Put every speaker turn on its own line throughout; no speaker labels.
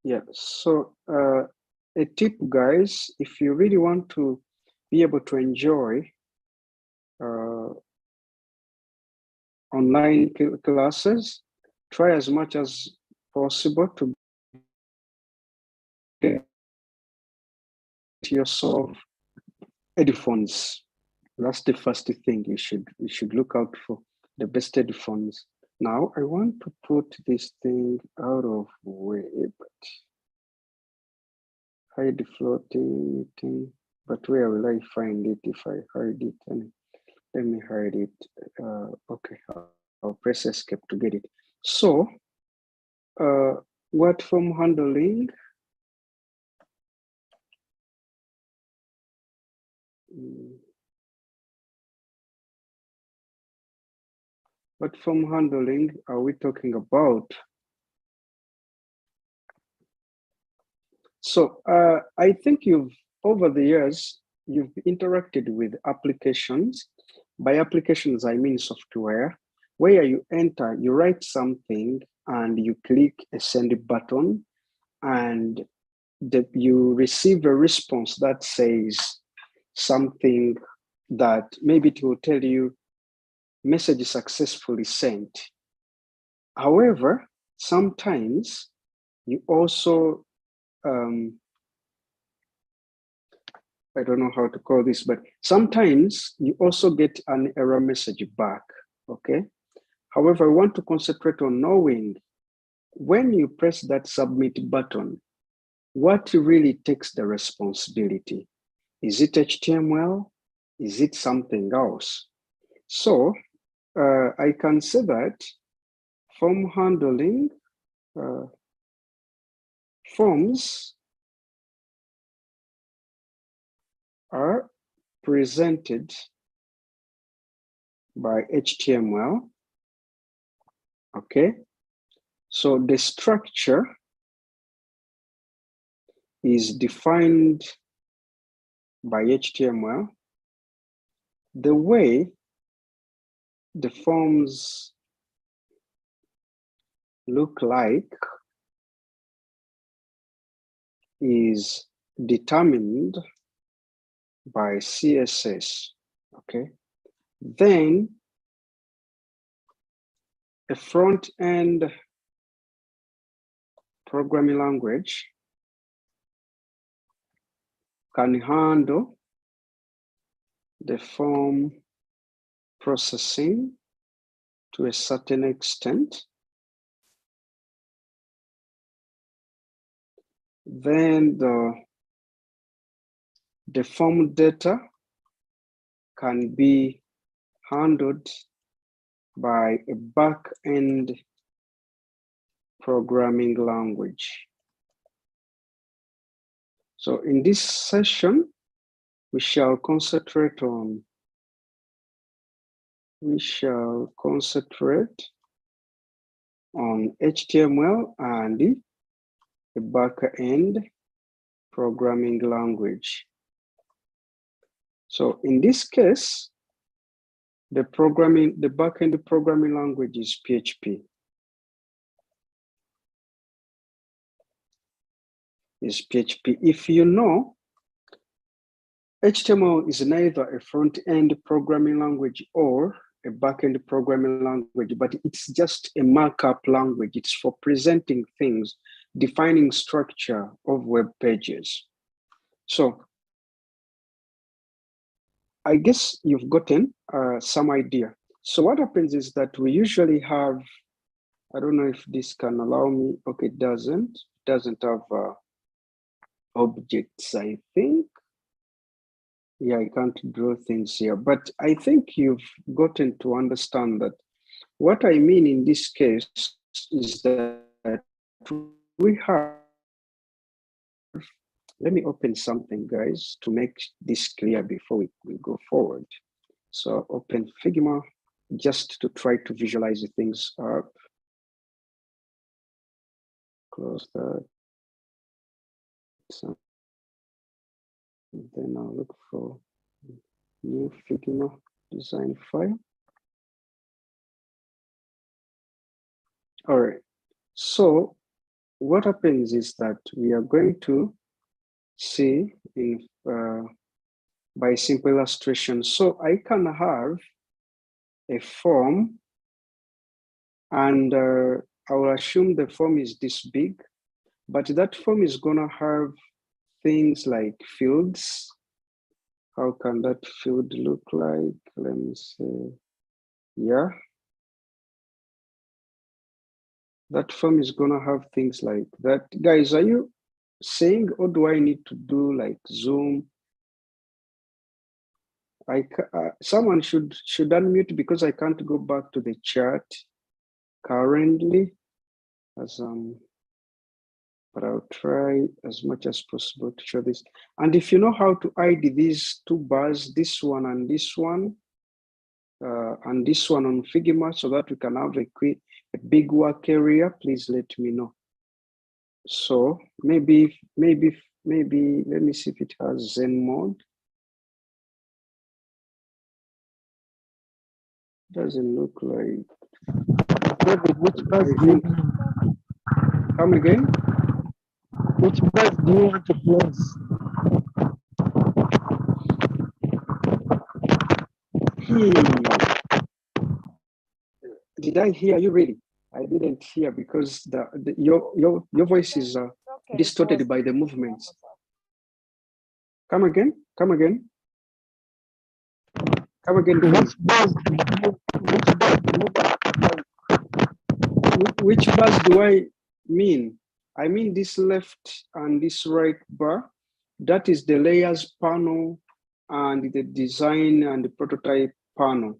Yeah, so a tip, guys, if you really want to be able to enjoy uh, online classes, try as much as possible to get yourself headphones. That's the first thing you should look out for, the best headphones. Now I want to put this thing out of way, but hide the floating thing. But where will I find it if I hide it? And let me hide it. Okay, I'll press escape to get it. So, uh, what form handling? What form handling are we talking about? So I think over the years, you've interacted with applications. By applications, I mean software, where you enter, you write something and you click a send button and you receive a response that says something that maybe it will tell you message successfully sent. However, sometimes you also I don't know how to call this, but sometimes you also get an error message back, okay? However, I want to concentrate on knowing when you press that submit button, what really takes the responsibility? Is it HTML? Is it something else? So I can say that form handling, forms are presented by HTML, okay? So the structure is defined by HTML. The way the forms look like is determined by CSS, okay? Then a front-end programming language can handle the form processing to a certain extent. Then the form data can be handled by a back-end programming language. So in this session, we shall concentrate on HTML and the back-end programming language. So in this case, the back-end programming language is PHP. If you know, HTML is neither a front-end programming language or a back-end programming language, but it's just a markup language. It's for presenting things, defining structure of web pages. So I guess you've gotten some idea. So what happens is that we usually have, I don't know if this can allow me. Okay, it doesn't have objects, I think. Yeah, I can't draw things here, but I think you've gotten to understand that what I mean in this case is that we have, let me open something, guys, to make this clear before we go forward. So open Figma just to try to visualize things up. Close that. So then I'll look for new Figma design file. All right. So what happens is that we are going to see in by simple illustration. So I can have a form, and I will assume the form is this big, but that form is gonna have things like fields. How can that field look like? Let me see. Yeah. That form is gonna have things like that. Guys, are you saying, or do I need to do like Zoom? Someone should unmute because I can't go back to the chat currently, but I'll try as much as possible to show this. And if you know how to hide these two bars, this one and this one on Figma, so that we can have a big work area, please let me know. So maybe, let me see if it has Zen mode. Doesn't look like.
David, which bus do you
come again?
Which bus do you want to close?
Did I hear you really? I didn't hear because your voice is distorted by the movements. Come again? Come again? Come again, please. Which bus do I mean? I mean this left and this right bar. That is the layers panel and the design and the prototype panel.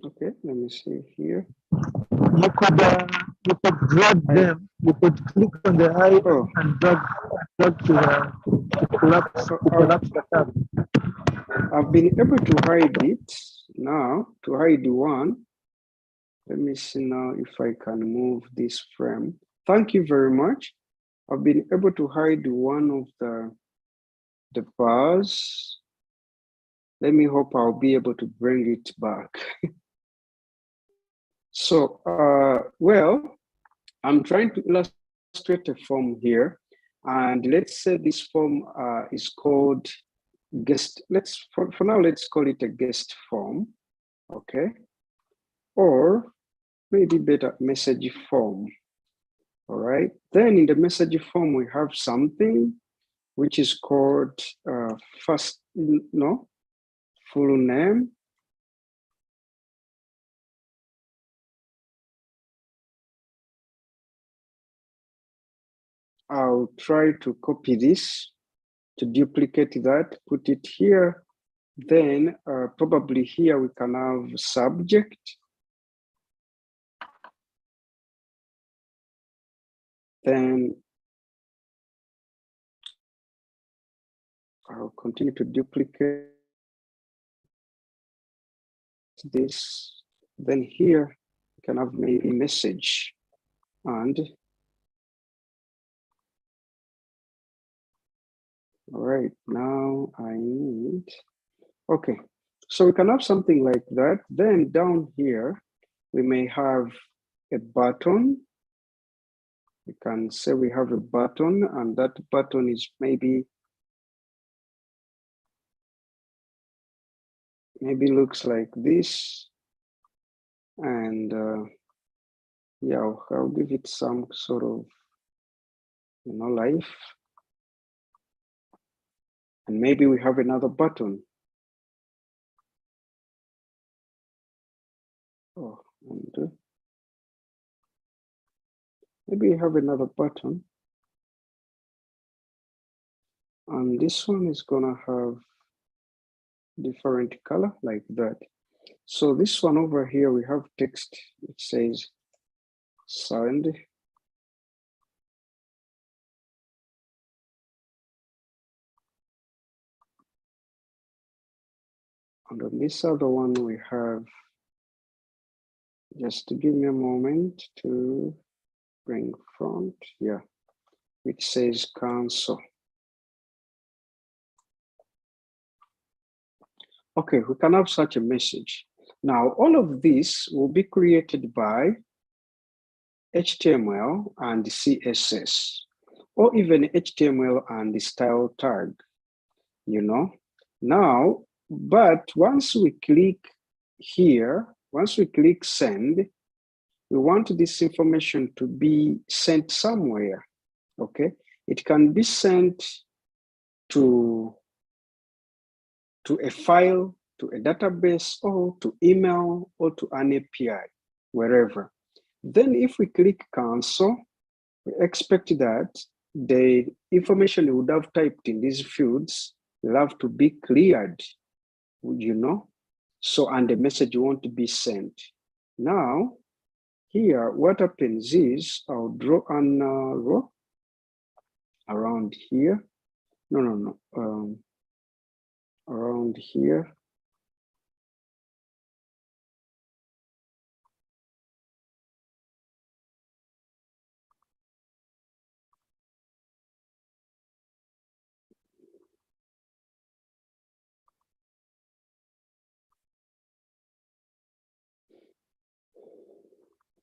Okay, let me see here.
You could drag them. You could click on the eye and drag to collapse the tab.
I've been able to hide it now, to hide one. Let me see now if I can move this frame. Thank you very much. I've been able to hide one of the bars. Let me hope I'll be able to bring it back. So, well, I'm trying to illustrate a form here. And let's say this form is called guest. For now, let's call it a guest form, okay? Or maybe better, message form, all right? Then in the message form, we have something which is called full name. I'll try to copy this, to duplicate that, put it here. Then probably here we can have subject. Then I'll continue to duplicate this. Then here we can have maybe message. And all right, now I need, okay. So we can have something like that. Then down here, we may have a button. We can say we have a button, and that button is maybe looks like this. And yeah, I'll give it some sort of, life. And maybe we have another button. Oh, and maybe we have another button. And this one is gonna have different color like that. So this one over here, we have text. It says sound. And on this other one, we have, just to give me a moment to bring front, yeah, which says cancel. Okay, we can have such a message. Now, all of this will be created by HTML and CSS, or even HTML and the style tag, you know. Now, but once we click here, once we click send, we want this information to be sent somewhere, okay? It can be sent to a file, to a database, or to email, or to an API, wherever. Then if we click cancel, we expect that the information you would have typed in these fields will have to be cleared, you know? So, and the message won't be sent. Now, here, what happens is I'll draw an row around here. No, around here.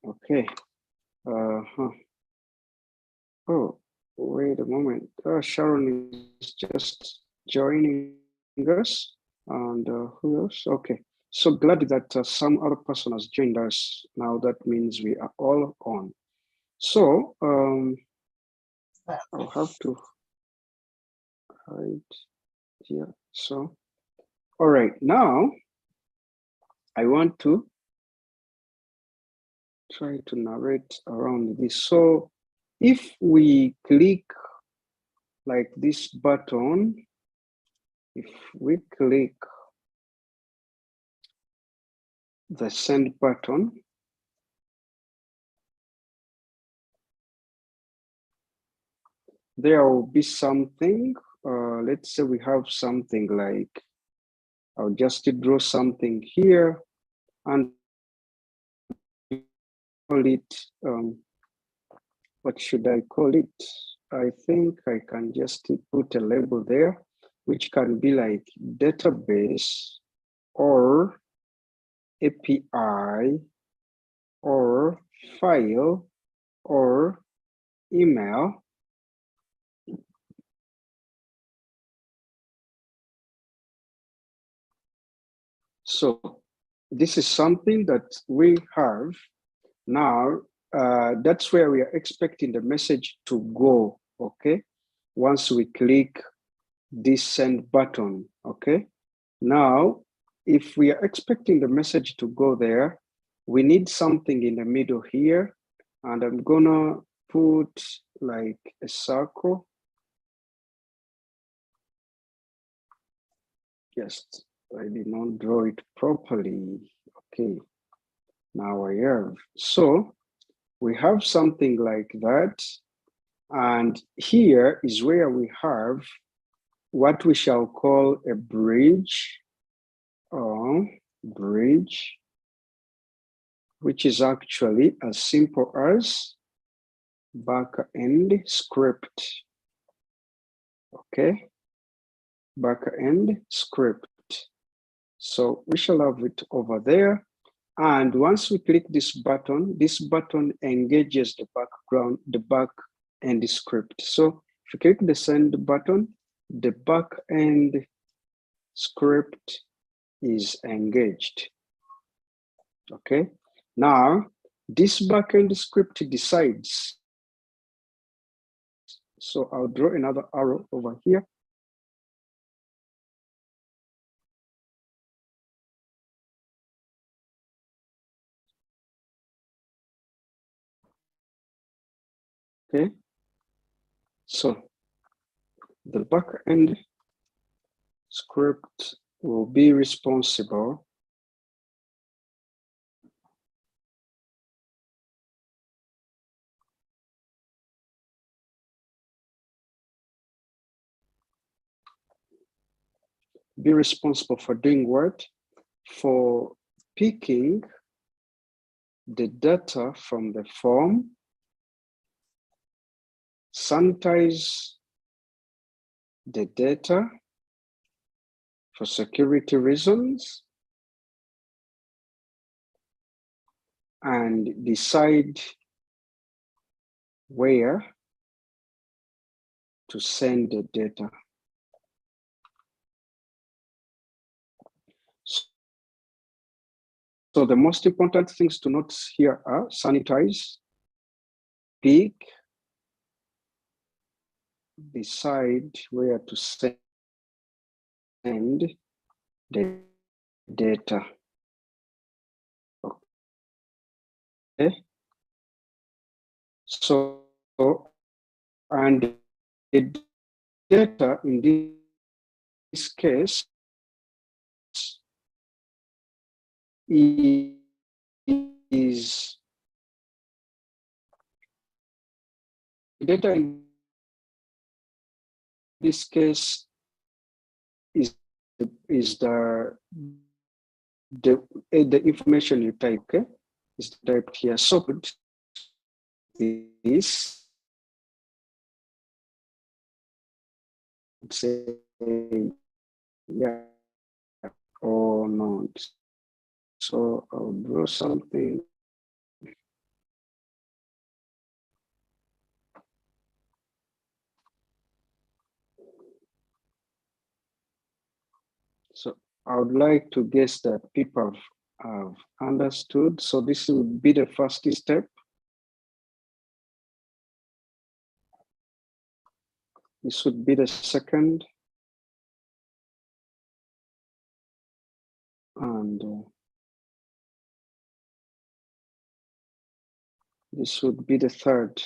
Okay. Oh, wait a moment. Sharon is just joining us. And who else? Okay. So glad that some other person has joined us. Now that means we are all on. So I'll have to hide here. So, all right. Now I want to try to narrate around this. So if we click like this button, if we click the send button, there will be something, let's say we have something like, I'll just draw something here and call it, what should I call it? I think I can just put a label there, which can be like database or API or file or email. So this is something that we have now. That's where we are expecting the message to go, okay? Once we click this send button, okay? Now, if we are expecting the message to go there, we need something in the middle here, and I'm gonna put like a circle. Yes, I did not draw it properly. Okay, now I have. So we have something like that. And here is where we have what we shall call a bridge, or bridge, which is actually as simple as back-end script, okay? Back-end script. So we shall have it over there. And once we click this button engages the background, the back-end script. So if you click the send button, the back-end script is engaged, okay? Now, this backend script decides. So I'll draw another arrow over here. Okay. So the backend script will be responsible for doing what? For picking the data from the form, sanitize the data, for security reasons and decide where to send the data. So the most important things to note here are sanitize, pick, decide where to send the data. Okay. So, and the data in this case is data in this case is the information you type, okay, is typed here. So this say yeah or not. So I'll draw something. So I would like to guess that people have understood. So this would be the first step. This would be the second. And this would be the third.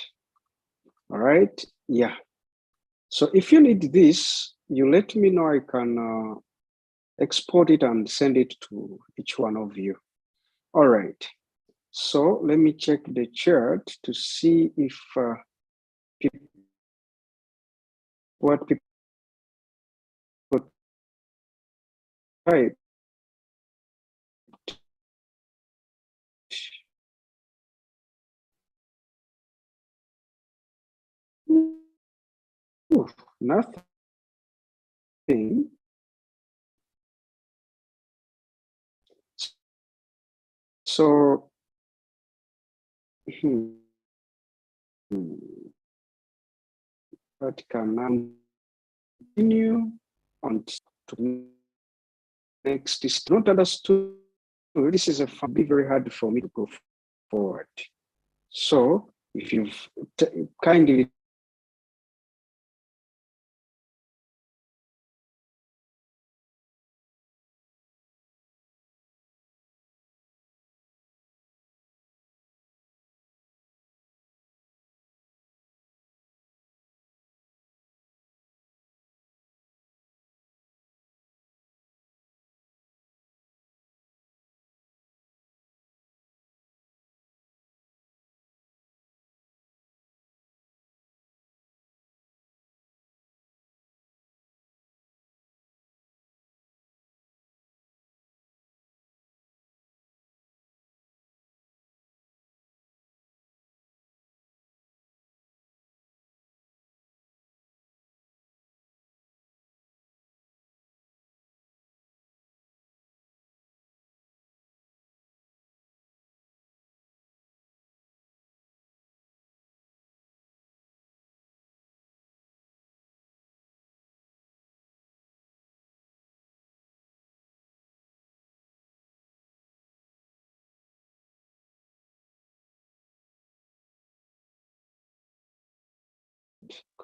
All right. Yeah. So if you need this, you let me know. I can export it and send it to each one of you. All right. So let me check the chart to see if what people type. Ooh, nothing. So that can continue on to next is not understood. This is be very hard for me to go forward. So if you've kindly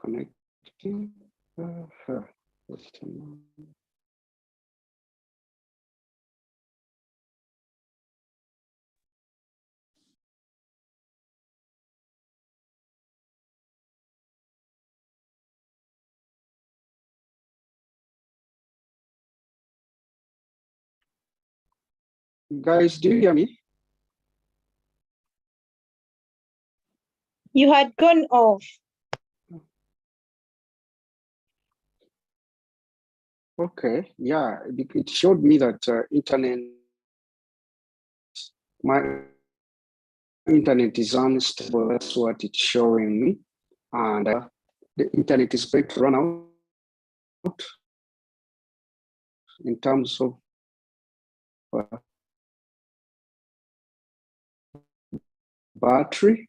connecting. Guys, do you hear me?
You had gone off.
Okay, yeah, it showed me that my internet is unstable. That's what it's showing me, and the internet is going to run out. in terms of battery.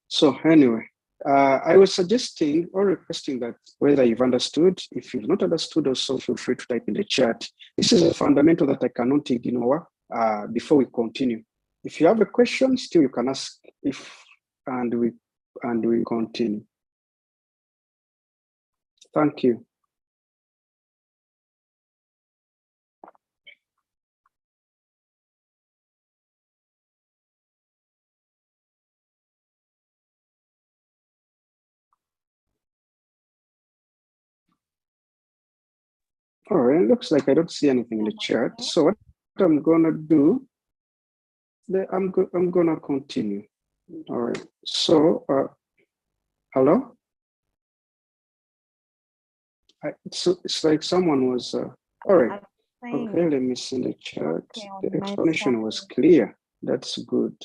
So anyway, I was suggesting or requesting that whether you've understood. If you've not understood, also feel free to type in the chat. This is a fundamental that I cannot ignore before we continue. If you have a question, still you can ask and we continue. Thank you. All right, it looks like I don't see anything in the chat. So what I'm gonna do, I'm gonna continue. All right. So, hello. It's like someone was. All right. Okay, let me see the chat. The explanation was clear. That's good.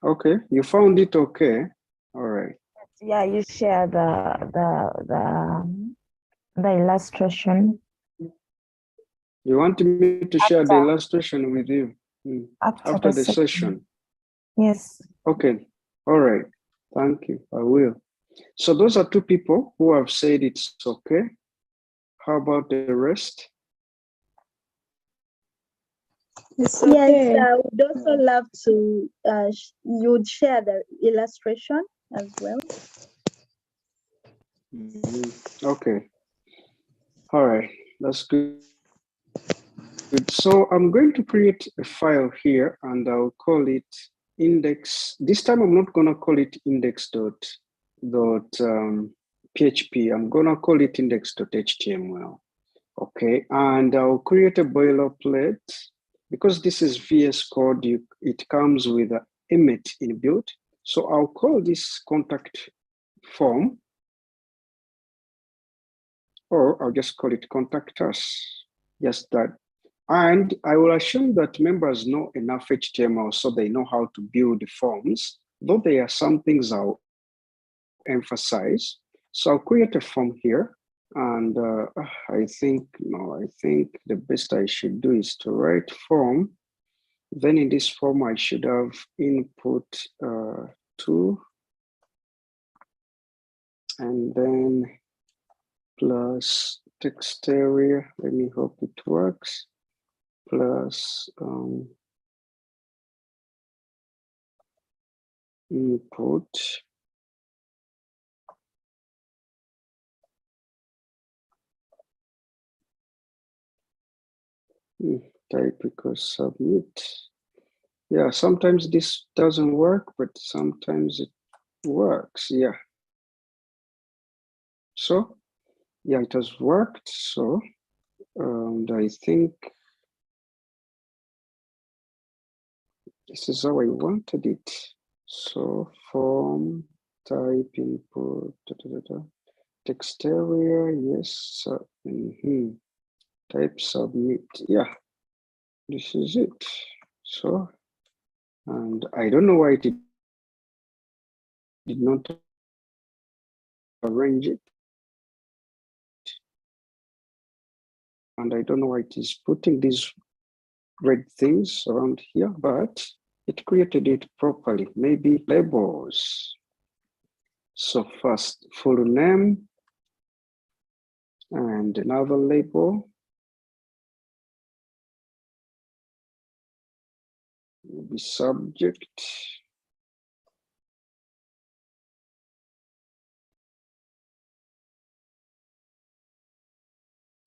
Okay, you found it okay. All right.
Yeah, you share the illustration.
You want me to share the illustration with you after the session?
Yes.
Okay. All right. Thank you. I will. So those are two people who have said it's okay. How about the rest?
It's okay. Yes, I would also love to, you'd share the illustration as well.
Okay. All right, that's good. So I'm going to create a file here and I'll call it index. This time I'm not gonna call it index.php. I'm gonna call it index.html. Okay, and I'll create a boilerplate. Because this is VS Code, it comes with an emmet inbuilt. So I'll call this contact form, or I'll just call it contact us, just that. And I will assume that members know enough HTML so they know how to build forms, though there are some things I'll emphasize. So I'll create a form here. And I think the best I should do is to write form. Then in this form, I should have input 2, and then plus text area. Let me hope it works. Plus input. Type equals submit. Yeah, sometimes this doesn't work, but sometimes it works. Yeah. So, yeah, it has worked. So, and I think this is how I wanted it. So, form type input, text area, yes. Type submit. Yeah, this is it. So, and I don't know why it did not arrange it. And I don't know why it is putting these red things around here, but it created it properly. Maybe labels. So first, full name and another label. Maybe subject.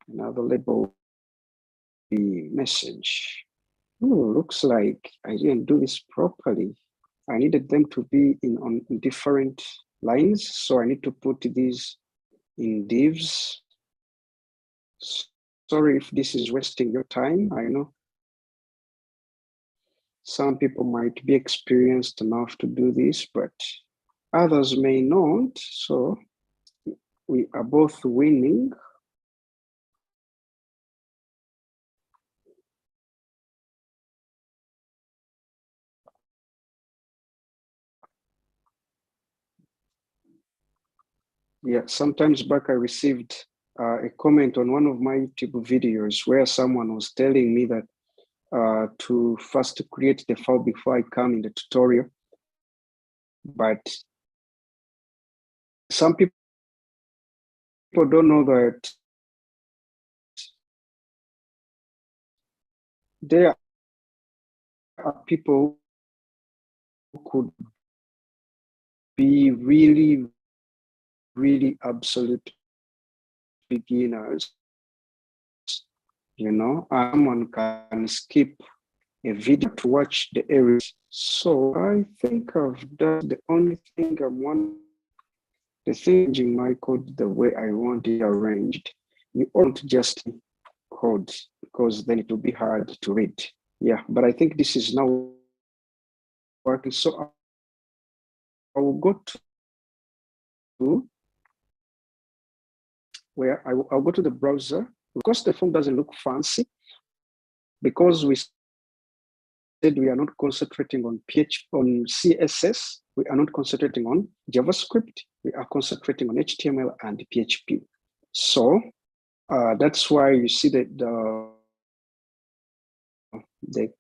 Another label, the message. Oh, looks like I didn't do this properly. I needed them to be on different lines. So I need to put these in divs. Sorry if this is wasting your time. I know some people might be experienced enough to do this, but others may not. So we are both winning. Yeah, sometimes back I received a comment on one of my YouTube videos where someone was telling me that to first create the file before I come in the tutorial. But some people don't know that there are people who could be really, really absolute beginners, you know, and someone can skip a video to watch the areas. So I think I've done the only thing I want, the changing my code the way I want it arranged. You won't just code because then it will be hard to read. Yeah, but I think this is now working. So I will go to where I'll go to the browser. Of course, the form doesn't look fancy because we said we are not concentrating on PHP, on CSS. We are not concentrating on JavaScript. We are concentrating on HTML and PHP. So that's why you see that the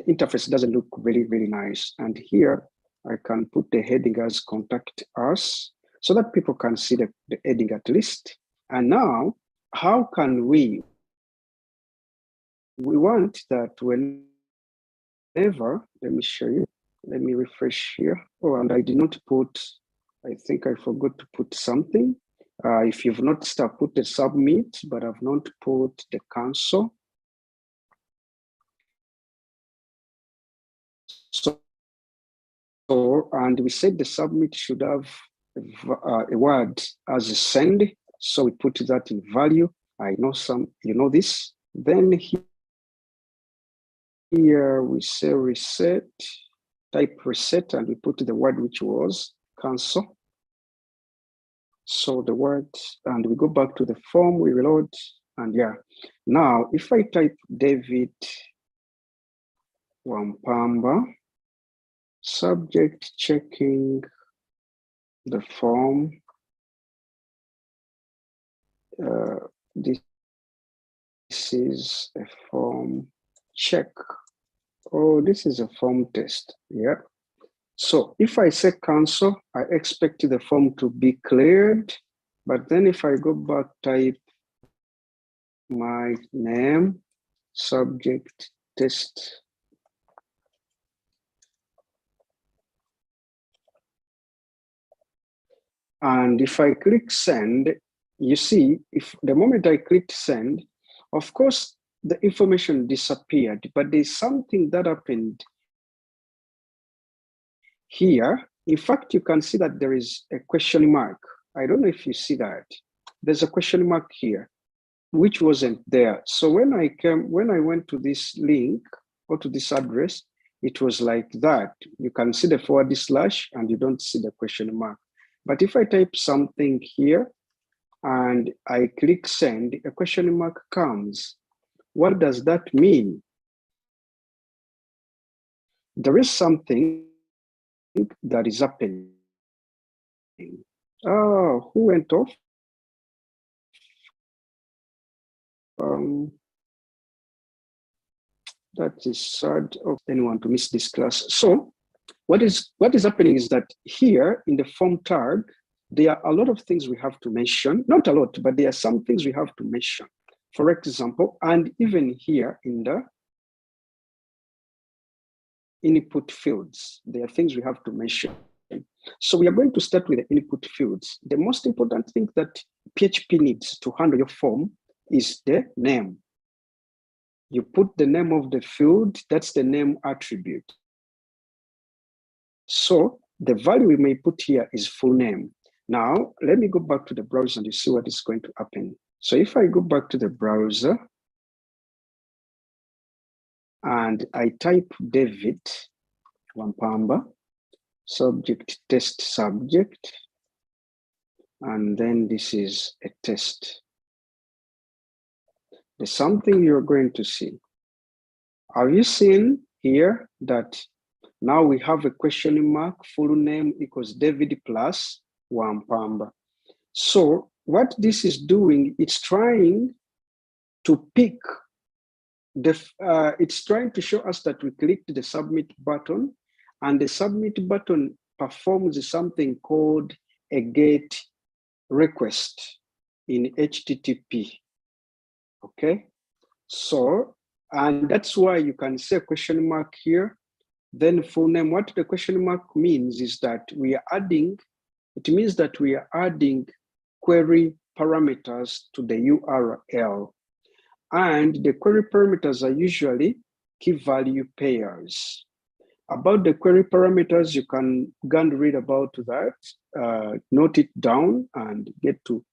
interface doesn't look very, very nice. And here I can put the heading as contact us so that people can see the heading at least. And now, how can we want that whenever, let me show you, let me refresh here. Oh, and I did not put, I think I forgot to put something. If you've noticed, I put the submit, but I've not put the cancel. So, and we said the submit should have a word as a send. So we put that in value. I know some, you know this. Then here we say reset, type reset, and we put the word which was cancel. So the word, and we go back to the form, we reload, and yeah. Now, if I type David Wampamba, subject checking the form, this is a form check. Oh, this is a form test, yeah. So if I say cancel, I expect the form to be cleared, but then if I go back, type my name, subject test, and if I click send, you see, if the moment I clicked send, of course, the information disappeared, but there's something that happened here. In fact, you can see that there is a question mark. I don't know if you see that. There's a question mark here, which wasn't there. So when I went to this link or to this address, it was like that. You can see the forward slash and you don't see the question mark. But if I type something here and I click send, a question mark comes. What does that mean? There is something that is happening. Oh, who went off? That is sad of anyone to miss this class. So what is happening is that here in the form tag, there are a lot of things we have to mention. Not a lot, but there are some things we have to mention. For example, and even here in the input fields, there are things we have to mention. So we are going to start with the input fields. The most important thing that PHP needs to handle your form is the name. You put the name of the field, that's the name attribute. So the value we may put here is full name. Now, let me go back to the browser and you see what is going to happen. So if I go back to the browser and I type David Wampamba, subject test subject, and then this is a test. There's something you're going to see. Have you seen here that now we have a question mark, full name equals David plus Wampamba. So what this is doing, it's trying to pick it's trying to show us that we clicked the submit button, and the submit button performs something called a GET request in HTTP. Okay, so, and that's why you can see a question mark here, then full name. What the question mark means is that we are adding, it means that we are adding query parameters to the URL. And the query parameters are usually key value pairs. About the query parameters, you can go and read about that, note it down and get to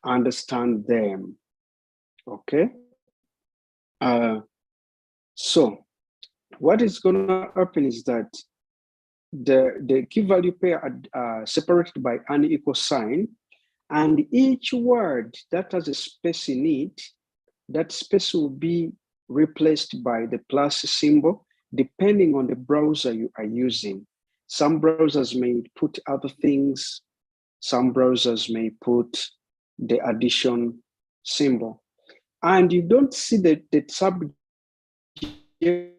understand them. Okay. So what is going to happen is that the key value pair are separated by an equal sign, and each word that has a space in it, that space will be replaced by the plus symbol depending on the browser you are using. Some browsers may put other things, some browsers may put the addition symbol. And you don't see the subject, you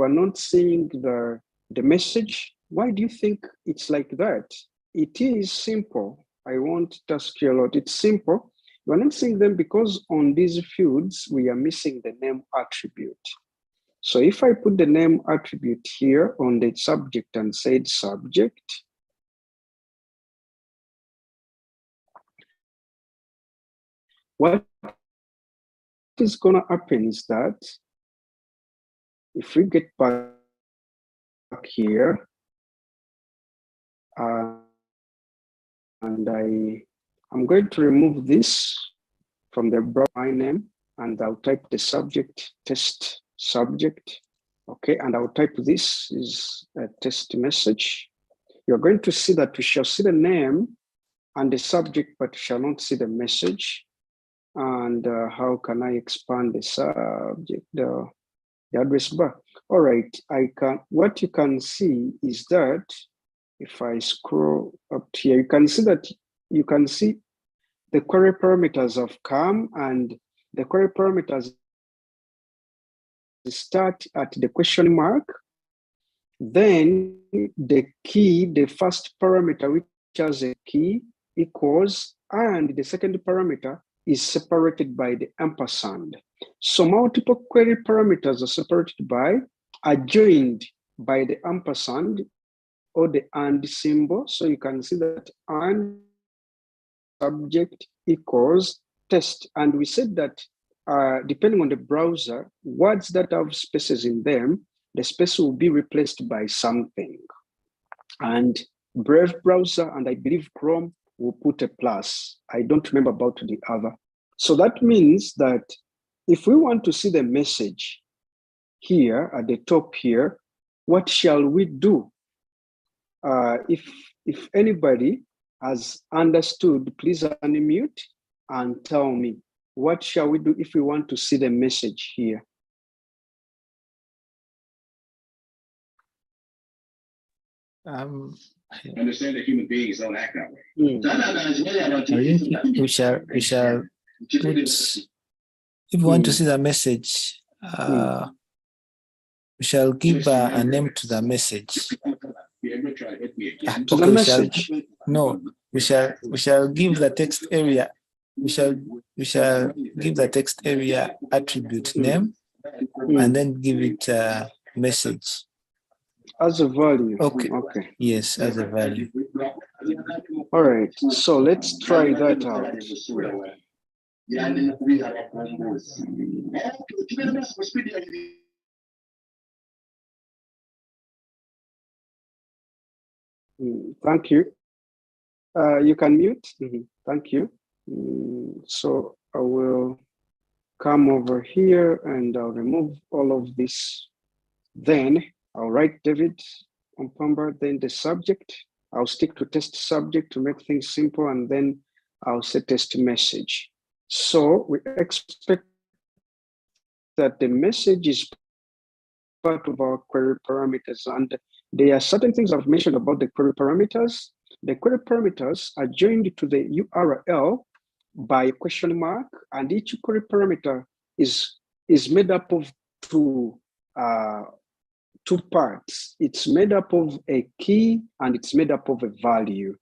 are not seeing the message. Why do you think it's like that? It is simple. I won't ask you a lot. It's simple. We're not seeing them because on these fields, we are missing the name attribute. So if I put the name attribute here on the subject and said subject, what is going to happen is that if we get back here, and I'm going to remove this from the browser name, and I'll type the subject, test subject. Okay, and I'll type this is a test message. You're going to see that we shall see the name and the subject, but we shall not see the message. And how can I expand the subject, the address bar? All right, what you can see is that if I scroll up here, you can see the query parameters have come, and the query parameters start at the question mark. Then the key, the first parameter, which has a key, equals, and the second parameter is separated by the ampersand. So multiple query parameters are separated are joined by the ampersand or the and symbol. So you can see that and subject equals test. And we said that depending on the browser, words that have spaces in them, the space will be replaced by something. And Brave browser, and I believe Chrome, will put a plus. I don't remember about the other. So that means that if we want to see the message here at the top here, what shall we do? If anybody has understood, please unmute and tell me, what shall we do if we want to see the message here?
Understand that human beings don't act that way.
We shall put, if we want to see the message, we shall give a name to the message.
To the message?
We shall give the text area. We shall give the text area attribute name, and then give it a message.
As a value.
Okay.
Okay.
Yes, as a value.
All right. So let's try that out. Thank you. You can mute. Thank you. So I will come over here and I'll remove all of this. Then I'll write David on Pamba, then the subject. I'll stick to test subject to make things simple, and then I'll say test message. So we expect that the message is part of our query parameters, and there are certain things I've mentioned about the query parameters. The query parameters are joined to the URL by a question mark, and each query parameter is made up of two parts. It's made up of a key and it's made up of a value.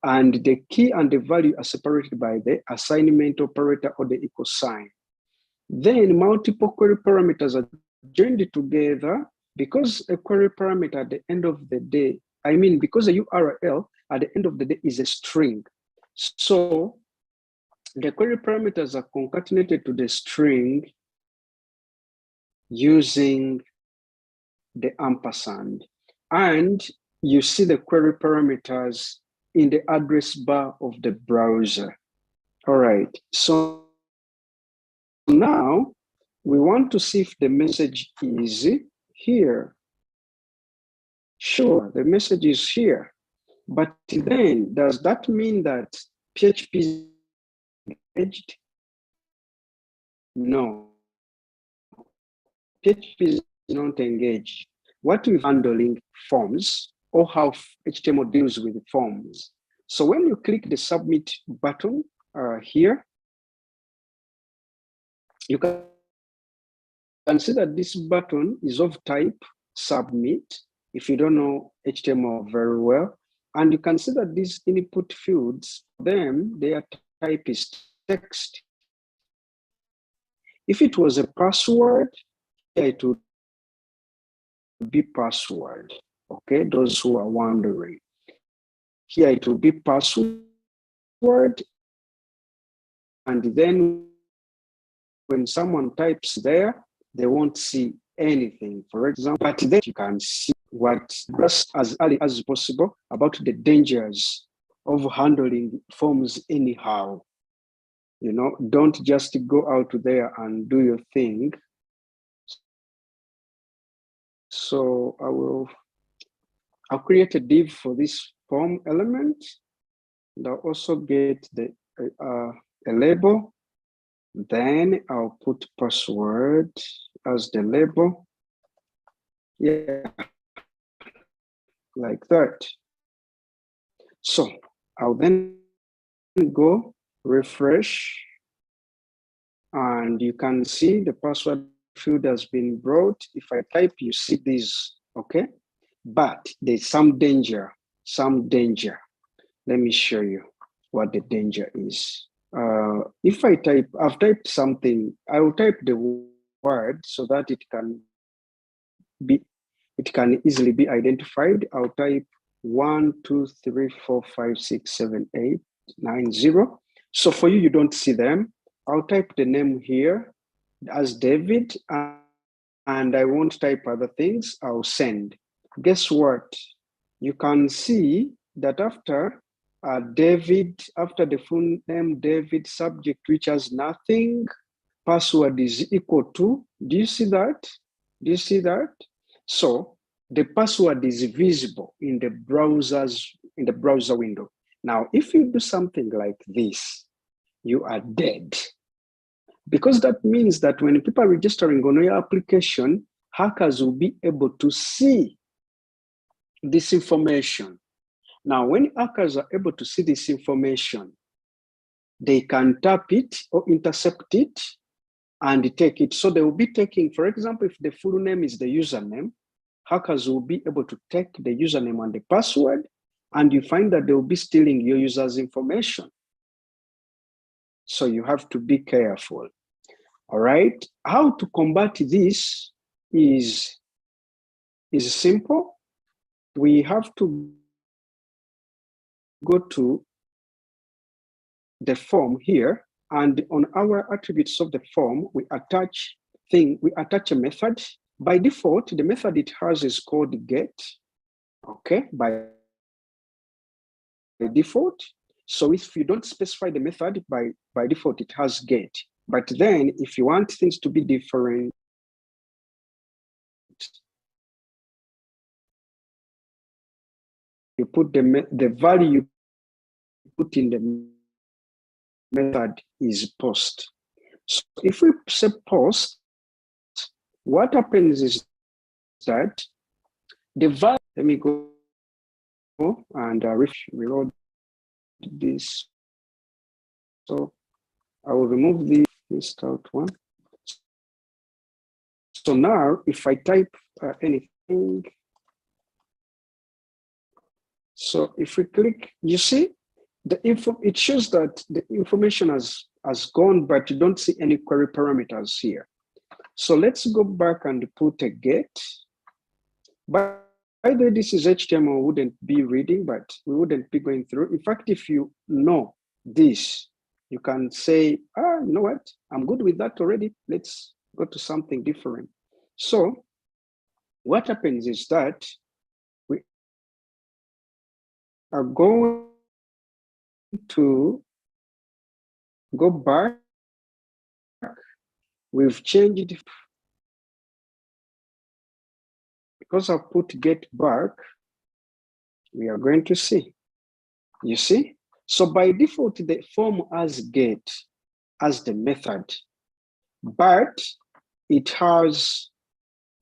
And the key and the value are separated by the assignment operator or the equal sign. Then multiple query parameters are joined together because a query parameter at the end of the day, because a URL at the end of the day is a string. So the query parameters are concatenated to the string using the ampersand. And you see the query parameters in the address bar of the browser. All right, so now we want to see if the message is here. Sure, the message is here. But then, does that mean that PHP is engaged? No. PHP is not engaged. What we're handling forms or how HTML deals with forms. So when you click the submit button here, you can see that this button is of type submit if you don't know HTML very well. And you can see that these input fields, their type is text. If it was a password, it would be password. Okay, those who are wondering. Here it will be password. And then when someone types there, they won't see anything, for example, but then you can see what just as early as possible about the dangers of handling forms anyhow. You know, don't just go out there and do your thing. So I'll create a div for this form element, and I'll also get the a label. Then I'll put password as the label. Yeah, like that. So I'll then go refresh, and you can see the password field has been brought. If I type, you see this, okay? But there's some danger. Let me show you what the danger is. If I've typed something, I will type the word so that it can easily be identified. I'll type 1, 2, 3, 4, 5, 6, 7, 8, 9, 0. So for you, you don't see them. I'll type the name here as David, and I won't type other things. I'll send. Guess what? You can see that after David, after the full name David, subject which has nothing, password is equal to. Do you see that? Do you see that? So the password is visible in the browser window. Now, if you do something like this, you are dead. Because that means that when people are registering on your application, hackers will be able to see this information. Now, when hackers are able to see this information, they can tap it or intercept it and take it. So they will be taking, for example, if the full name is the username, hackers will be able to take the username and the password, and you find that they will be stealing your user's information. So you have to be careful. All right. How to combat this is simple. We have to go to the form here, and on our attributes of the form, we attach a method. By default, the method it has is called get. Okay, by default. So if you don't specify the method, by default, it has get. But then if you want things to be different, you put the value you put in the method is post. So if we say post, what happens is that the value, let me go and reload this So I will remove the list out one. So now if I type anything, so if we click, you see the info, it shows that the information has gone, but you don't see any query parameters here. So let's go back and put a get. By the way, this is HTML, we wouldn't be reading, but we wouldn't be going through. In fact, if you know this, you can say, you know what? I'm good with that already. Let's go to something different. So what happens is that we are going to go back. We've changed it because I put get back. We are going to see. You see? So by default, the form has get as the method, but it has,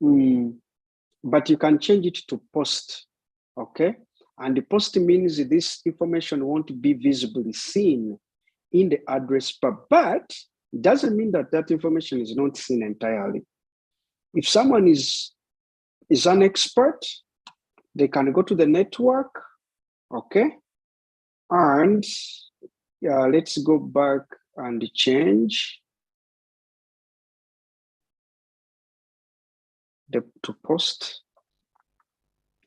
but you can change it to post, okay? And the post means this information won't be visibly seen in the address bar, but it doesn't mean that that information is not seen entirely. If someone is an expert, they can go to the network, okay? And let's go back and change to post.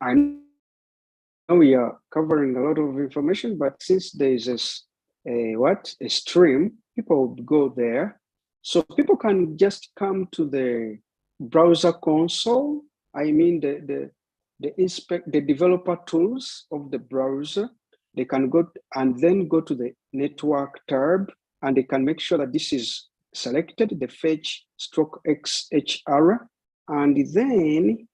I know we are covering a lot of information, but since there is a stream, people would go there. So people can just come to the browser console. I mean the developer tools of the browser. They can go and then go to the network tab, and they can make sure that this is selected, the fetch stroke XHR, and then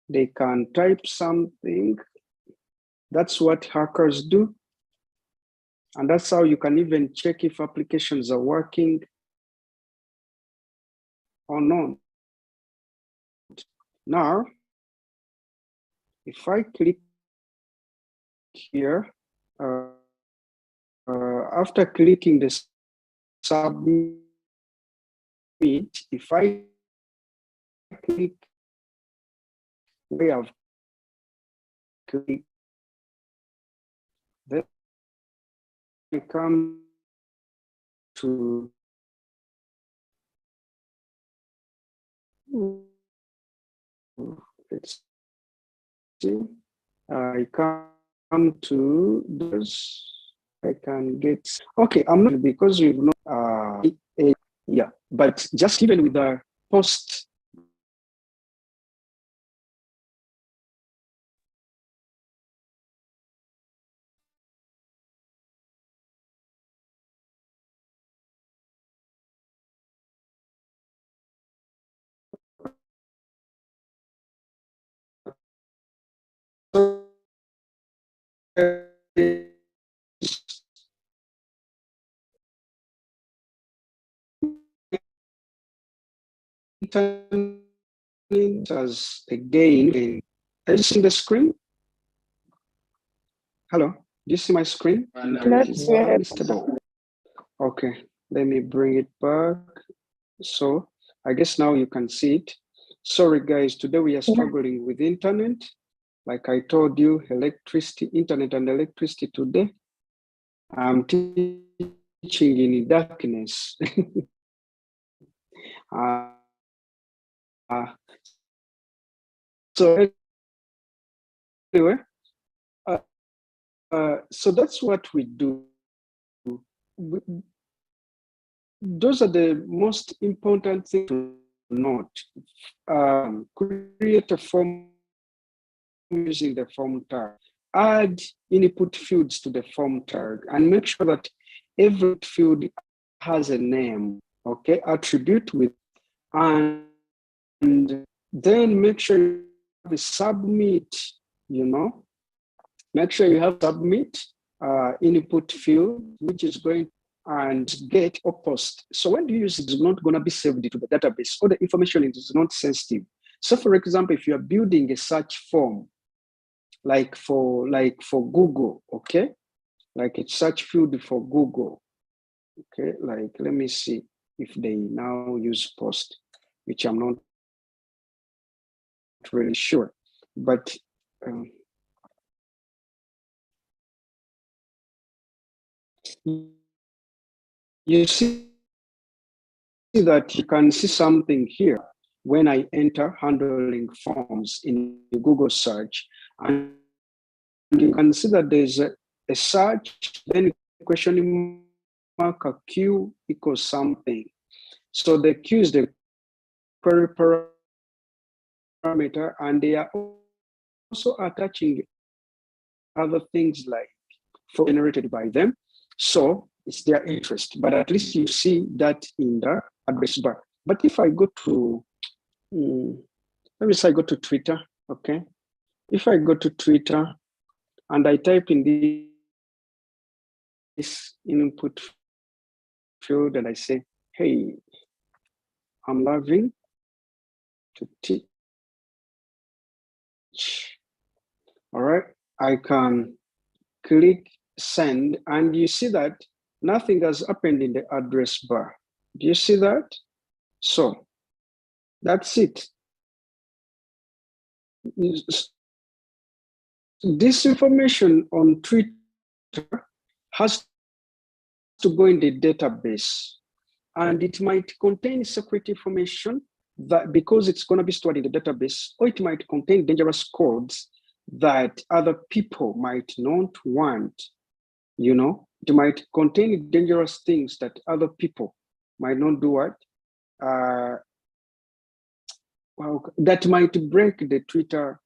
they can type something. That's what hackers do. And that's how you can even check if applications are working or not. Now, if I click here, after clicking the submit, if I click where I've clicked, then I come to let's see, I come to this. I can get, okay, I'm not, because we've not, yeah, but just even with the post, as again, are you seeing the screen? Hello, do you see my screen?
Not yet.
Unstable. Okay, let me bring it back. So I guess now you can see it. Sorry guys, today we are struggling with internet. Like I told you, electricity, internet and electricity today. I'm teaching in darkness. So anyway, so that's what we do. Those are the most important things to note. Create a form using the form tag. Add input fields to the form tag and make sure that every field has a name, okay, attribute with, and then make sure you have a submit, you know, make sure you have submit input field, which is going and get or post. So when you use it, it's not going to be saved to the database. All the information is not sensitive. So for example, if you are building a search form, like for Google, okay, like a search field for Google, Okay, like let me see if they now use post, which I'm not really sure, but you see that you can see something here when I enter handling forms in Google search, and you can see that there's a search, then question mark, a Q equals something. So the Q is the query parameter, and they are also attaching other things like for generated by them. So it's their interest, but at least you see that in the address bar. But if I go to, let me say I go to Twitter, okay? If I go to Twitter and I type in this input field and I say, hey, I'm loving to teach. All right, I can click send, and you see that nothing has happened in the address bar. Do you see that? So that's it. This information on Twitter has to go in the database, and it might contain secret information that because it's going to be stored in the database, or it might contain dangerous codes that other people might not want. You know, it might contain dangerous things that other people might not do what? Well, that might break the Twitter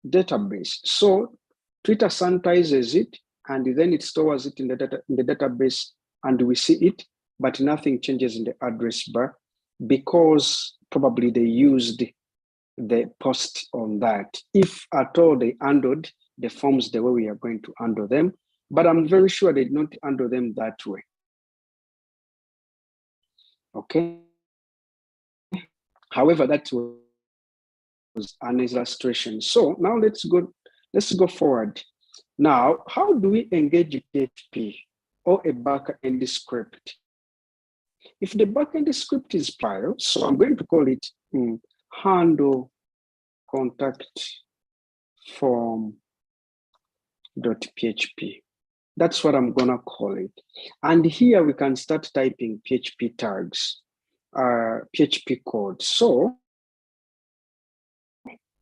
database. So Twitter sanitizes it, and then it stores it in the database, and we see it, but nothing changes in the address bar because probably they used the post on that. If at all they handled the forms the way we are going to handle them, but I'm very sure they did not handle them that way. Okay. However, that was an illustration. So now let's go forward. Now, how do we engage PHP or a backend script? If the backend script is file, so I'm going to call it handle contact form.php. That's what I'm gonna call it. And here we can start typing PHP tags, PHP code. So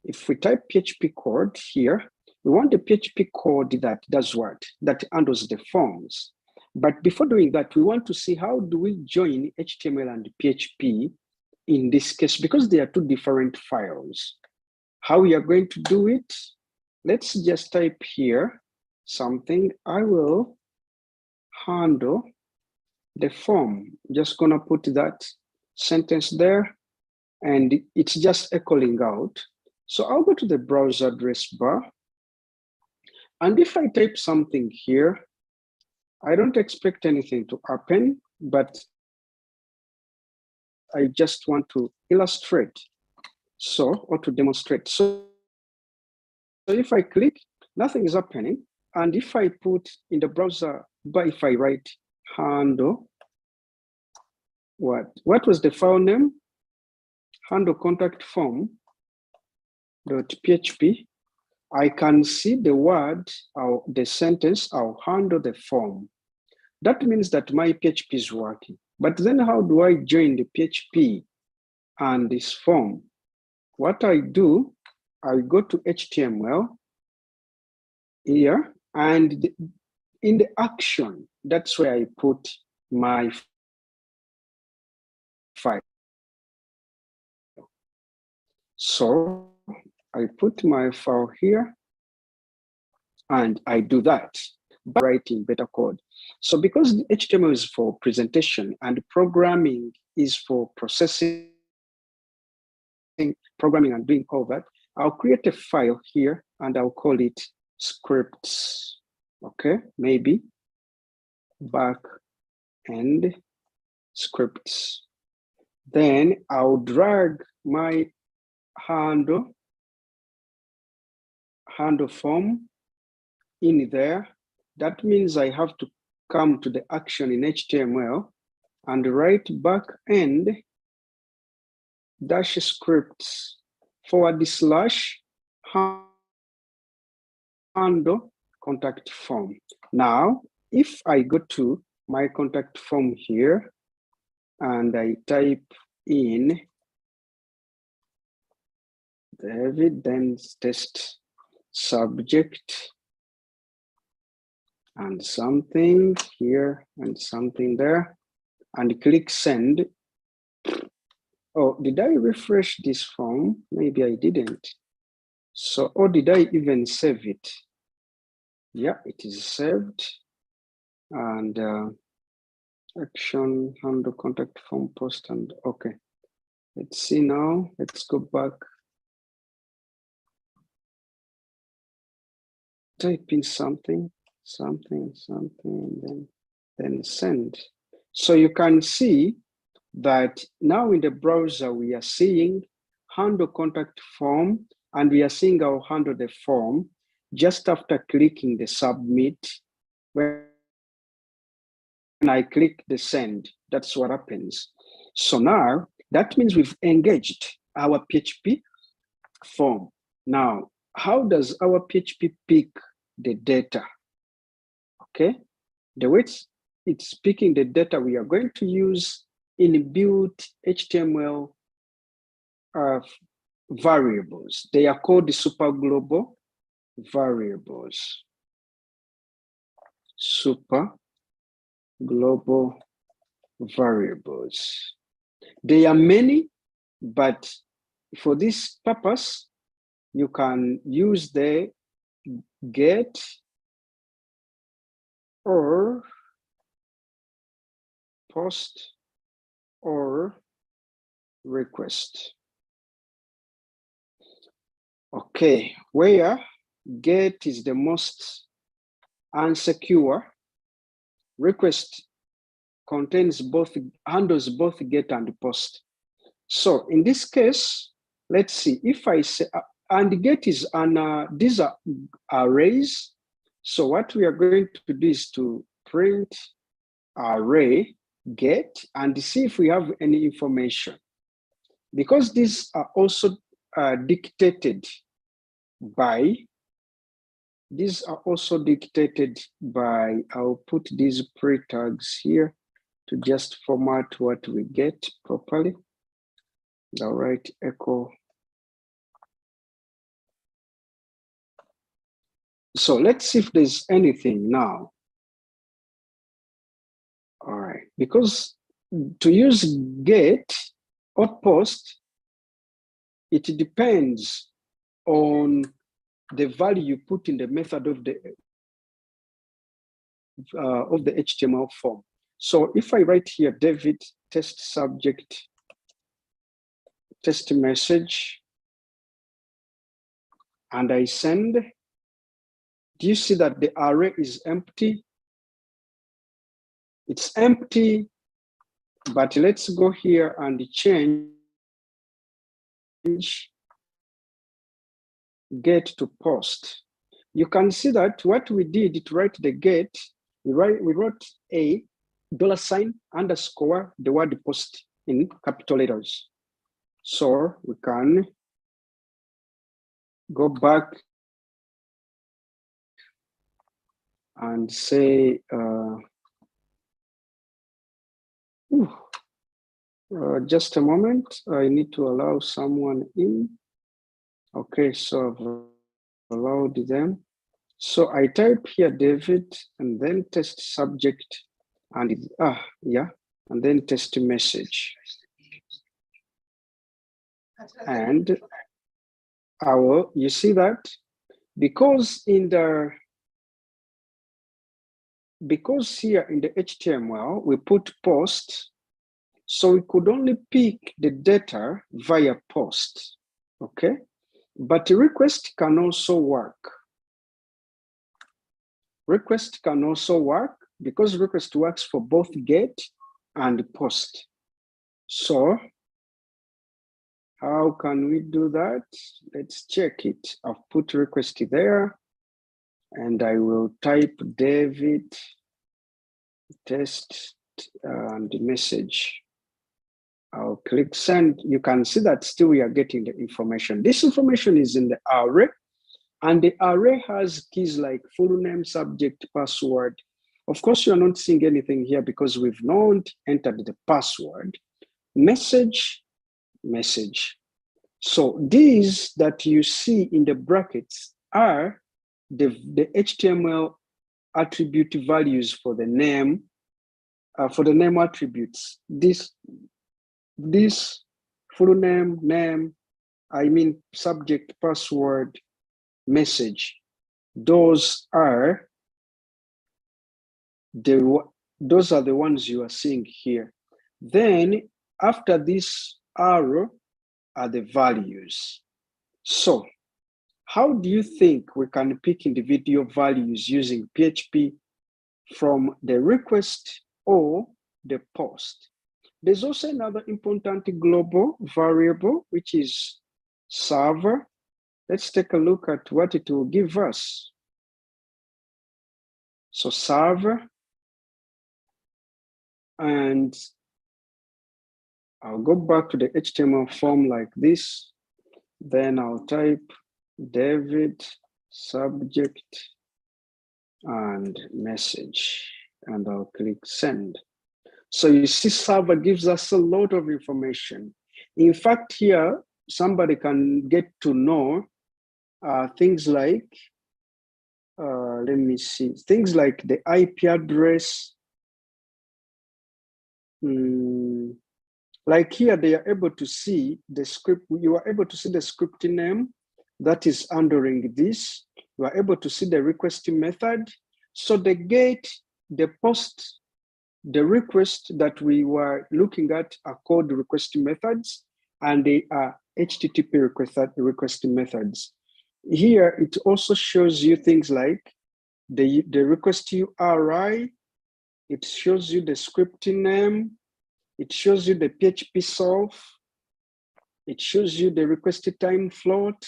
if we type PHP code here, we want the PHP code that does what? That handles the forms. But before doing that, we want to see how do we join HTML and PHP in this case, because they are two different files. How we are going to do it? Let's just type here something. I will handle the form. Just gonna put that sentence there, and it's just echoing out. So I'll go to the browser address bar, and if I type something here, I don't expect anything to happen, but I just want to illustrate, so, or to demonstrate. So if I click, nothing is happening. And if I put in the browser bar, if I write handle, what was the file name? Handle contact form.php. I can see the word or the sentence, I'll handle the form. That means that my PHP is working. But then how do I join the PHP and this form? What I do, I go to HTML here, and in the action, that's where I put my file. So I put my file here, and I do that by writing better code. So because HTML is for presentation and programming is for processing, programming and doing all that, I'll create a file here and I'll call it scripts. Okay, maybe back end scripts. Then I'll drag my handle form in there. That means I have to come to the action in HTML and write back end dash scripts / handle contact form. Now, if I go to my contact form here and I type in the evidence test subject and something here and something there and click send. Oh, did I refresh this form? Maybe I didn't. So, or did I even save it? Yeah, it is saved. And action, handle, contact form, post, and okay. Let's see now. Let's go back. Type in something, then send. So you can see that now in the browser we are seeing handle contact form, and we are seeing our handle the form just after clicking the submit. When I click the send, that's what happens. So now that means we've engaged our PHP form. Now, how does our PHP pick the data? Okay, the way it's picking the data, we are going to use inbuilt HTML variables. They are called the super global variables. Super global variables. They are many, but for this purpose, you can use the get or post or request. Okay, where get is the most unsecure, request contains both, handles both get and post. So in this case, let's see if I say, and get is an, these are arrays. So what we are going to do is to print array get and see if we have any information. Because these are also dictated by, I'll put these pre-tags here to just format what we get properly. All right, echo. So let's see if there's anything now. All right, because to use get or post, it depends on the value you put in the method of the HTML form. So if I write here, David test subject, test message, and I send, do you see that the array is empty? It's empty, but let's go here and change get to post. You can see that what we did to write the get, we wrote a $ underscore the word post in capital letters. So we can go back and say, just a moment, I need to allow someone in. Okay, so I've allowed them. So I type here David and then test subject and and then test message. And you see that because here in the HTML we put post, so we could only pick the data via post, okay? But request can also work. Request can also work because request works for both get and post. So how can we do that? Let's check it. I've put request there and I will type David test and message. I'll click send. You can see that still we are getting the information. This information is in the array, and the array has keys like full name, subject, password. Of course, you are not seeing anything here because we've not entered the password. Message, message. So these that you see in the brackets are the HTML attribute values for the name attributes. This full name, I mean subject, password, message. Those are the ones you are seeing here. Then after this arrow are the values. So how do you think we can pick individual values using PHP from the request or the post? There's also another important global variable, which is server. Let's take a look at what it will give us. So server, and I'll go back to the HTML form like this. Then I'll type David, subject, and message, and I'll click send. So you see, server gives us a lot of information. In fact, here, somebody can get to know things like, let me see, things like the IP address. Like here, they are able to see the script. You are able to see the script name that is handling this. You are able to see the request method. So the get, the post, the request that we were looking at are called request methods, and they are HTTP request methods. Here, it also shows you things like the request URI. It shows you the script name. It shows you the PHP solve. It shows you the request time float,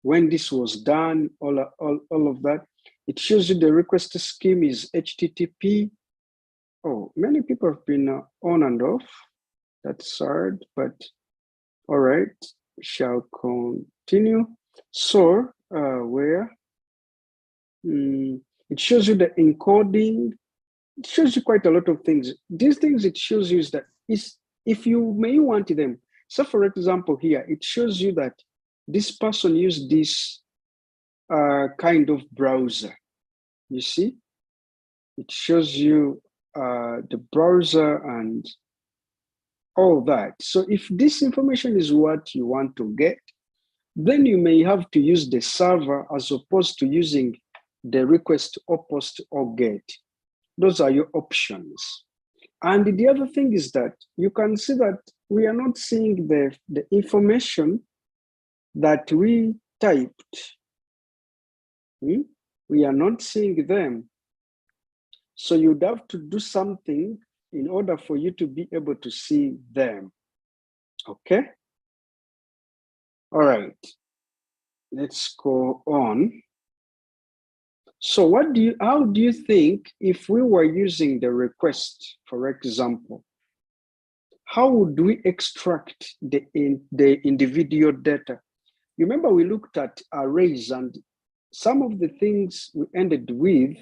when this was done, all of that. It shows you the request scheme is HTTP. Oh, many people have been on and off. That's hard, but all right, shall continue. So where it shows you the encoding. It shows you quite a lot of things. These things it shows you is that if you may want them. So for example, here, it shows you that this person used this kind of browser. You see, it shows you the browser and all that. So if this information is what you want to get, then you may have to use the server as opposed to using the request or post or get. Those are your options. And the other thing is that you can see that we are not seeing the information that we typed. We are not seeing them. So you'd have to do something in order for you to be able to see them. Okay? All right. Let's go on. So how do you think if we were using the request, for example, how would we extract the individual data? You remember we looked at arrays, and some of the things we ended with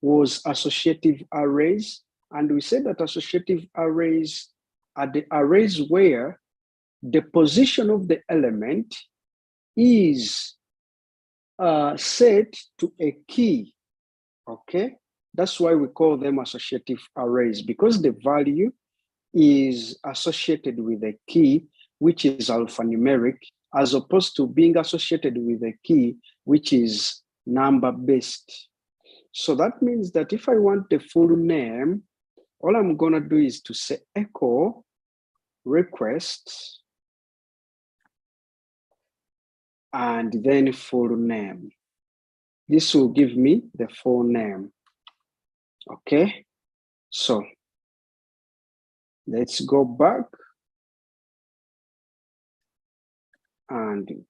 was associative arrays. And we said that associative arrays are the arrays where the position of the element is set to a key, okay? That's why we call them associative arrays, because the value is associated with a key, which is alphanumeric, as opposed to being associated with a key, which is number-based. So that means that if I want the full name, all I'm gonna do is to say echo request and then full name. This will give me the full name. Okay, so let's go back and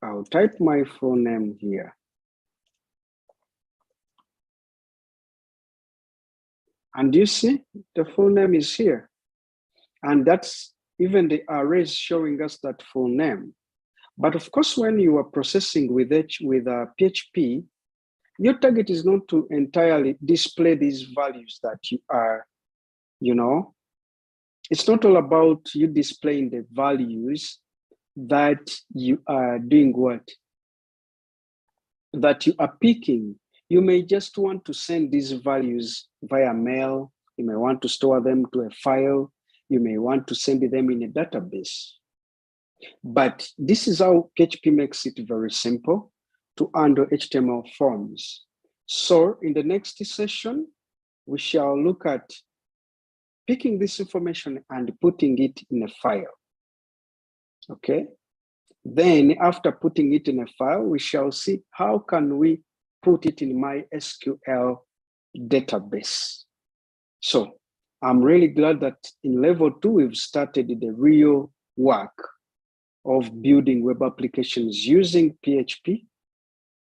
I'll type my full name here. And you see, the full name is here. And that's even the array is showing us that full name. But of course, when you are processing with PHP, your target is not to entirely display these values that you are, it's not all about you displaying the values that you are doing what? That you are picking. You may just want to send these values via mail. You may want to store them to a file. You may want to send them in a database. But this is how PHP makes it very simple to handle HTML forms. So in the next session, we shall look at picking this information and putting it in a file. Okay. Then after putting it in a file, we shall see how can we put it in my SQL database. So I'm really glad that in level 2, we've started the real work of building web applications using PHP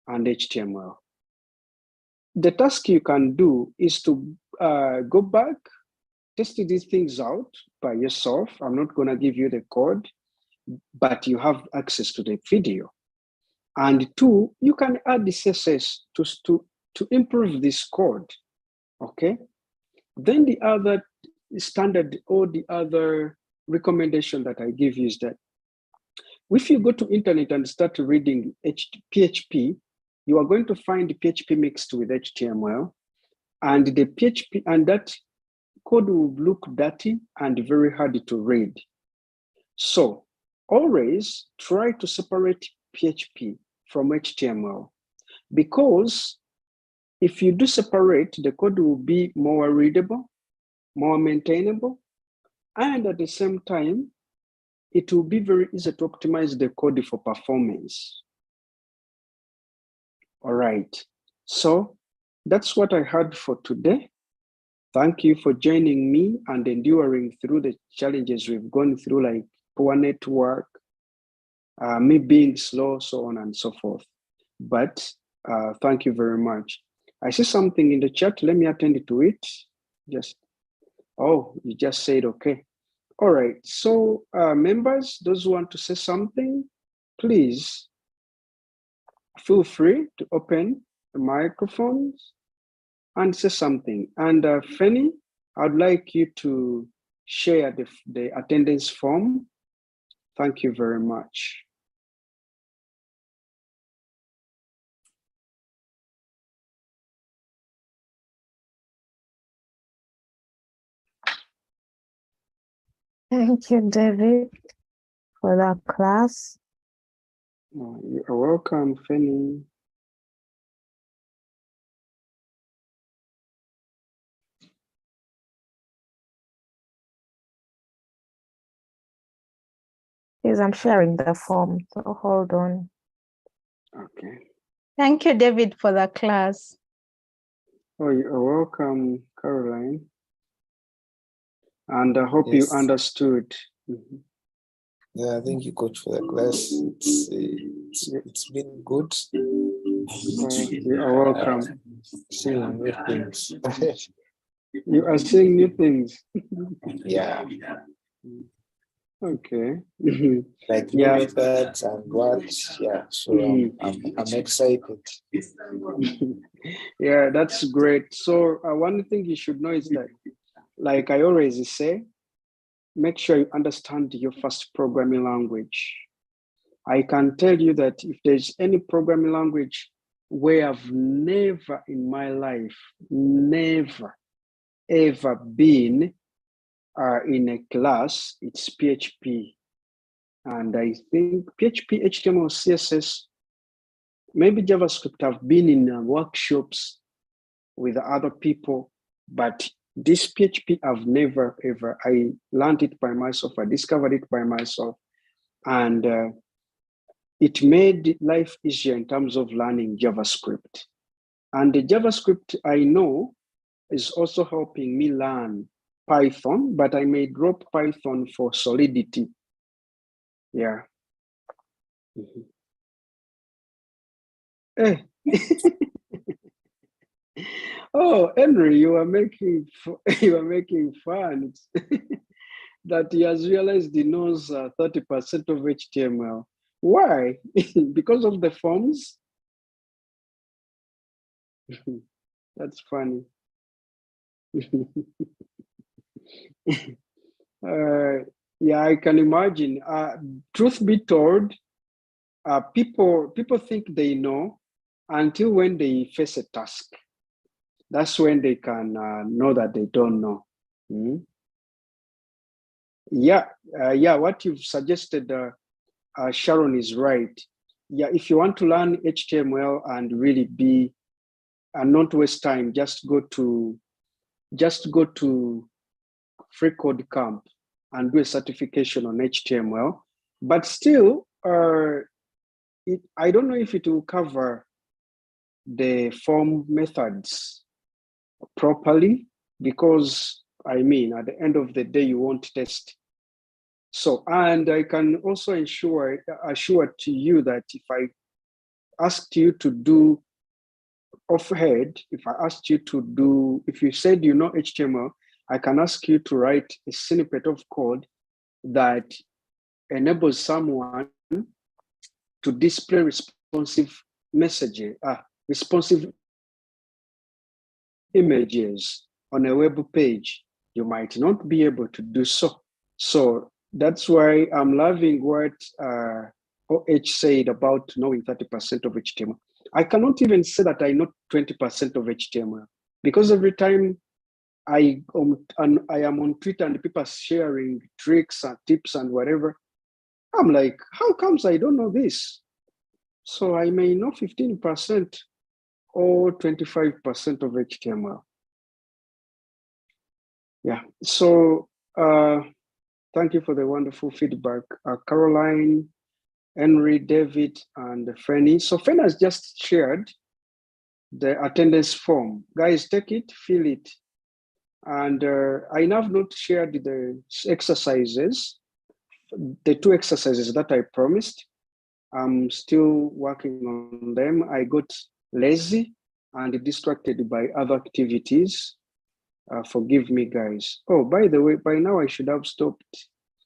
and HTML. The task you can do is to go back, test these things out by yourself. I'm not going to give you the code, but you have access to the video. And 2, you can add the CSS to improve this code, okay? Then the other standard or the other recommendation that I give you is that if you go to internet and start reading PHP, you are going to find the PHP mixed with HTML, and the PHP and that code will look dirty and very hard to read. So always try to separate PHP from HTML, because if you do separate, the code will be more readable, more maintainable, and at the same time, it will be very easy to optimize the code for performance. All right, so that's what I had for today. Thank you for joining me and enduring through the challenges we've gone through, like poor network, me being slow, so on and so forth. But thank you very much. I see something in the chat. Let me attend to it. Oh, you just said okay. All right, so members, those who want to say something, please feel free to open the microphones and say something. And Fanny, I'd like you to share the attendance form. Thank you very much.
Thank you, David, for that class.
You're welcome, Fanny.
Please, I'm sharing the form, so hold on.
Okay.
Thank you, David, for the class.
Oh, you're welcome, Caroline. And I hope you understood. Mm-hmm.
Yeah, thank you, Coach, for the class. It's been good.
You are welcome.
Seeing new things.
You are seeing new things.
Yeah.
Okay.
Like new methods and what? Yeah. So I'm excited.
Yeah, that's great. So one thing you should know is that, like I always say, make sure you understand your first programming language. I can tell you that if there's any programming language where I've never in my life, never, ever been in a class, it's PHP. And I think PHP, HTML, CSS, maybe JavaScript have been in workshops with other people, but this PHP I've never, ever, I learned it by myself, I discovered it by myself, and it made life easier in terms of learning JavaScript. And the JavaScript I know is also helping me learn Python, but I may drop Python for Solidity. Yeah. Oh, Henry, you are making you are making fun. That he has realized he knows 30% of HTML. Why? Because of the forms? That's funny. Yeah, I can imagine. Truth be told, people think they know until when they face a task. That's when they can know that they don't know. Mm. Yeah, what you've suggested, Sharon, is right. Yeah, if you want to learn HTML and really be and not waste time, just go to Free Code Camp and do a certification on HTML. But still, I don't know if it will cover the form methods properly, because I mean, at the end of the day, you won't test. So, and I can also assure to you that if I asked you to do offhead, if you said you know HTML, I can ask you to write a snippet of code that enables someone to display responsive messages, responsive images on a web page. You might not be able to do so. So that's why I'm loving what OH said about knowing 30% of HTML. I cannot even say that I know 20% of HTML, because every time I am on Twitter and people are sharing tricks and tips and whatever, I'm like, how comes I don't know this? So I may know 15% or 25% of HTML. Yeah, so thank you for the wonderful feedback, Caroline, Henry, David, and Fanny. So Fanny has just shared the attendance form. Guys, take it, fill it. And I have not shared the exercises, the 2 exercises that I promised. I'm still working on them. I got lazy and distracted by other activities. Forgive me, guys. Oh, by the way, by now I should have stopped